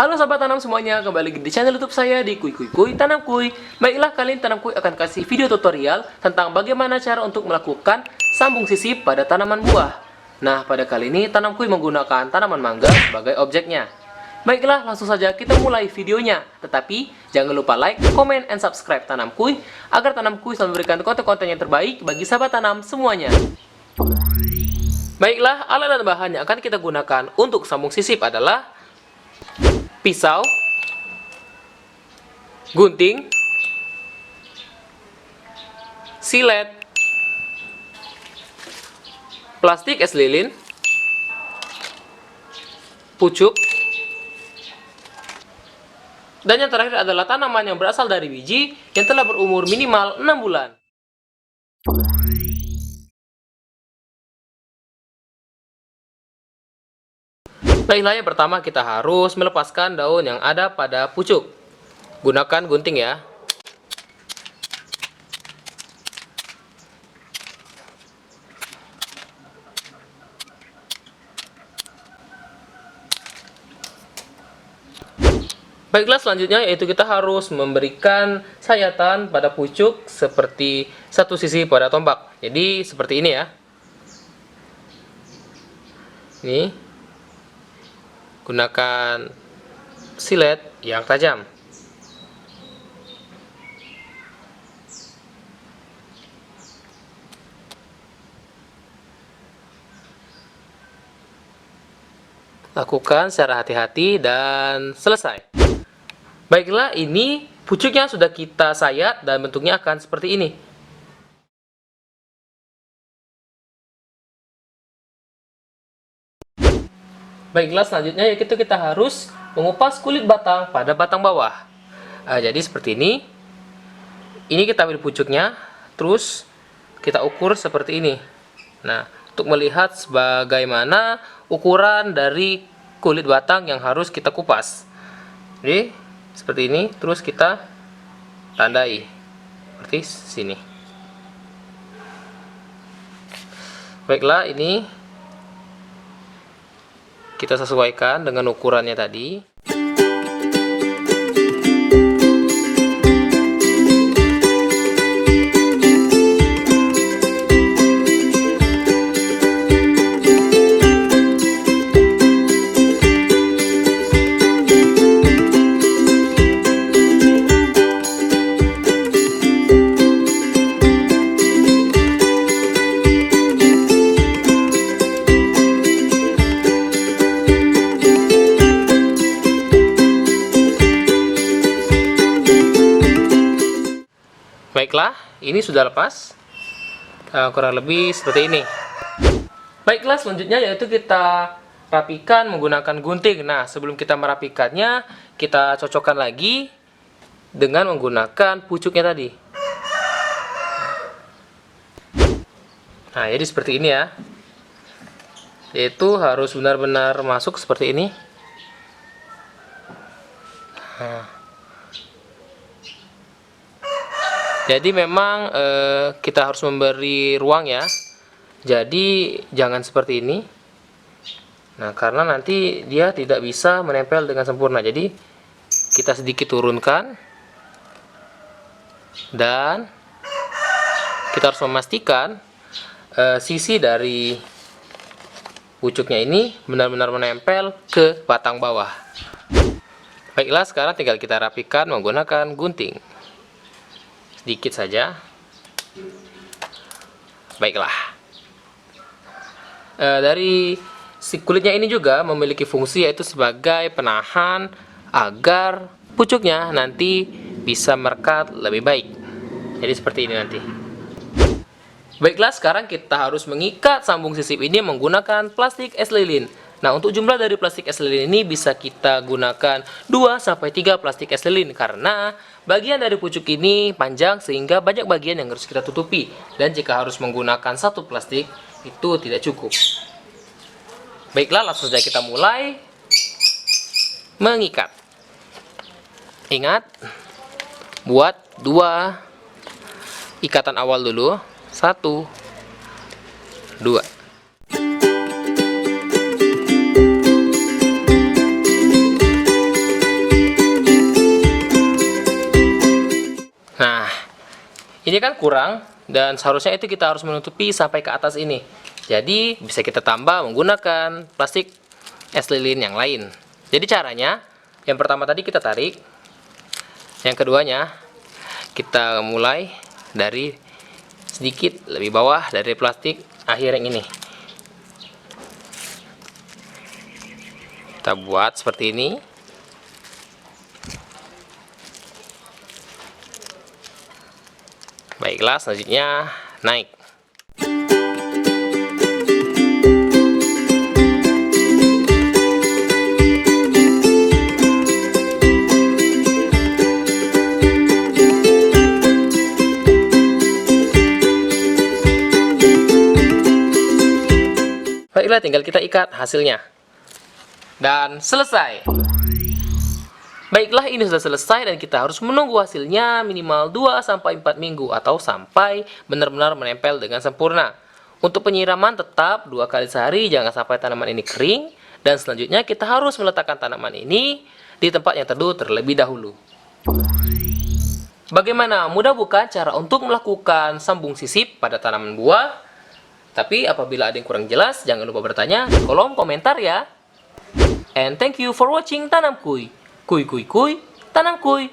Halo sahabat tanam semuanya, kembali lagi di channel YouTube saya di Kuy Kuy Kuy Tanam Kuy. Baiklah, kali ini Tanam Kuy akan kasih video tutorial tentang bagaimana cara untuk melakukan sambung sisip pada tanaman buah. Nah, pada kali ini Tanam Kuy menggunakan tanaman mangga sebagai objeknya. Baiklah, langsung saja kita mulai videonya. Tetapi jangan lupa like, comment, and subscribe Tanam Kuy agar Tanam Kuy selalu memberikan konten-konten yang terbaik bagi sahabat tanam semuanya. Baiklah, alat dan bahan yang akan kita gunakan untuk sambung sisip adalah pisau, gunting, silet, plastik es lilin, pucuk, dan yang terakhir adalah tanaman yang berasal dari biji yang telah berumur minimal 6 bulan. Baiklah, yang pertama kita harus melepaskan daun yang ada pada pucuk. Gunakan gunting ya. Baiklah, selanjutnya yaitu kita harus memberikan sayatan pada pucuk seperti satu sisi pada tombak. Jadi seperti ini ya. Ini. Gunakan silet yang tajam. Lakukan secara hati-hati dan selesai. Baiklah, ini pucuknya sudah kita sayat dan bentuknya akan seperti ini. Baiklah, selanjutnya yaitu kita harus mengupas kulit batang pada batang bawah. Jadi seperti ini. Ini kita ambil pucuknya, terus kita ukur seperti ini. Nah, untuk melihat bagaimana ukuran dari kulit batang yang harus kita kupas. Jadi seperti ini, terus kita tandai seperti sini. Baiklah, ini kita sesuaikan dengan ukurannya tadi. Baiklah, ini sudah lepas. Kurang lebih seperti ini. Baiklah, selanjutnya yaitu kita rapikan menggunakan gunting. Nah, sebelum kita merapikannya, kita cocokkan lagi dengan menggunakan pucuknya tadi. Nah, jadi seperti ini ya. Yaitu harus benar-benar masuk seperti ini. Nah. Jadi memang kita harus memberi ruang ya. Jadi jangan seperti ini. Nah, karena nanti dia tidak bisa menempel dengan sempurna. Jadi kita sedikit turunkan. Dan kita harus memastikan sisi dari pucuknya ini benar-benar menempel ke batang bawah. Baiklah, sekarang tinggal kita rapikan menggunakan gunting. Sedikit saja. Baiklah. Dari si kulitnya ini juga memiliki fungsi yaitu sebagai penahan agar pucuknya nanti bisa merekat lebih baik. Jadi seperti ini nanti. Baiklah, sekarang kita harus mengikat sambung sisip ini menggunakan plastik es lilin. Nah, untuk jumlah dari plastik es lilin ini bisa kita gunakan 2-3 plastik es lilin karena bagian dari pucuk ini panjang sehingga banyak bagian yang harus kita tutupi. Dan jika harus menggunakan satu plastik itu tidak cukup. Baiklah, langsung saja kita mulai mengikat. Ingat, buat 2 ikatan awal dulu. 1, 2. Ini kan kurang, dan seharusnya itu kita harus menutupi sampai ke atas ini. Jadi bisa kita tambah menggunakan plastik es lilin yang lain. Jadi caranya, yang pertama tadi kita tarik, yang keduanya kita mulai dari sedikit lebih bawah dari plastik akhir yang ini. Kita buat seperti ini. Baiklah, selanjutnya naik. Baiklah, tinggal kita ikat hasilnya. Dan selesai. Baiklah, ini sudah selesai dan kita harus menunggu hasilnya minimal 2-4 minggu atau sampai benar-benar menempel dengan sempurna. Untuk penyiraman tetap 2 kali sehari, jangan sampai tanaman ini kering. Dan selanjutnya kita harus meletakkan tanaman ini di tempat yang teduh terlebih dahulu. Bagaimana? Mudah bukan cara untuk melakukan sambung sisip pada tanaman buah? Tapi apabila ada yang kurang jelas, jangan lupa bertanya di kolom komentar ya. And thank you for watching Tanam Kuy. Kuy kuy kuy, tanam kuy.